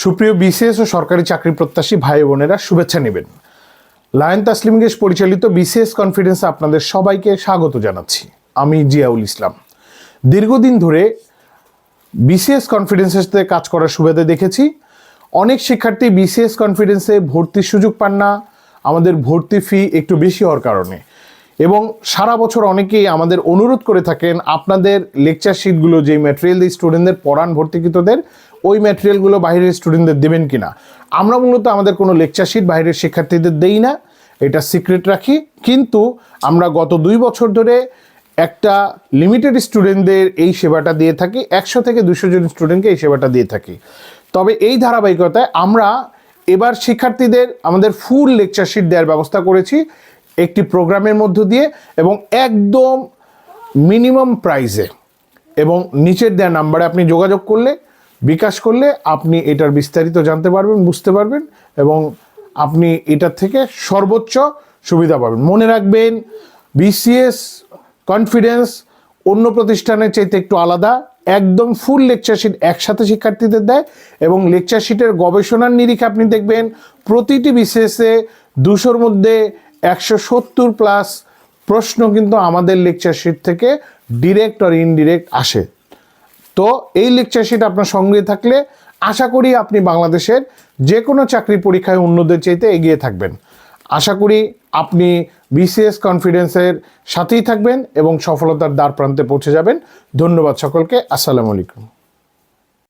সুপ্রিয় বিসিএস ও সরকারি চাকরি প্রত্যাশী ভাই বোনেরা শুভেচ্ছা নেবেন। লায়ন তাসলিম গেশ পরিচালিত বিসিএস কনফিডেন্সে আপনাদের সবাইকে স্বাগত জানাচ্ছি। আমি জিয়াউল ইসলাম। দীর্ঘদিন ধরে বিসিএস কনফিডেন্সে কাজ করার সুবাদে দেখেছি অনেক শিক্ষার্থী বিসিএস কনফিডেন্সে ভর্তির সুযোগ পান না, আমাদের ভর্তি ফি একটু বেশি হওয়ার কারণে। এবং সারা বছর অনেকেই আমাদের অনুরোধ করে থাকেন আপনাদের লেকচার শিটগুলো যেই ম্যাটেরিয়াল দিয়ে স্টুডেন্টদের পড়ান ভর্তিকৃতদের, ওই ম্যাটেরিয়ালগুলো বাইরের স্টুডেন্টদের দেবেন কিনা। আমরা মূলত আমাদের কোনো লেকচার শিট বাইরের শিক্ষার্থীদের দেই না, এটা সিক্রেট রাখি। কিন্তু আমরা গত 2 বছর ধরে একটা লিমিটেড স্টুডেন্টদের এই সেবাটা দিয়ে থাকি, 100 থেকে 200 জন স্টুডেন্টকে এই সেবাটা দিয়ে থাকি। তবে এই ধারাবাহিকতায় আমরা এবার শিক্ষার্থীদের আমাদের ফুল লেকচার শিট দেওয়ার ব্যবস্থা করেছি একটি প্রোগ্রামের মধ্য দিয়ে, এবং একদম মিনিমাম প্রাইসে এবং নিচের দেওয়া নাম্বারে আপনি যোগাযোগ করলে, বিকাশ করলে আপনি এটার বিস্তারিত জানতে পারবেন, বুঝতে পারবেন এবং আপনি এটার থেকে সর্বোচ্চ সুবিধা পাবেন। মনে রাখবেন, বিসিএস কনফিডেন্স অন্য প্রতিষ্ঠানের চাইতে একটু আলাদা। একদম ফুল লেকচার শিট একসাথে শিক্ষার্থীদের দেয় এবং লেকচার শিটের গবেষণার নিরিখে আপনি দেখবেন প্রতিটি বিসিএসে 200-র মধ্যে 170+ প্রশ্ন কিন্তু আমাদের লেকচার শিট থেকে ডিরেক্ট আর ইনডিরেক্ট আসে। তো এই লেকচার শিট আপনার সঙ্গে থাকলে আশা করি আপনি বাংলাদেশের যে কোনো চাকরি পরীক্ষায় অন্যদের চাইতে এগিয়ে থাকবেন। আশা করি আপনি বিসিএস কনফিডেন্সের সাথেই থাকবেন এবং সফলতার দ্বার প্রান্তে পৌঁছে যাবেন। ধন্যবাদ সকলকে। আসসালামু আলাইকুম।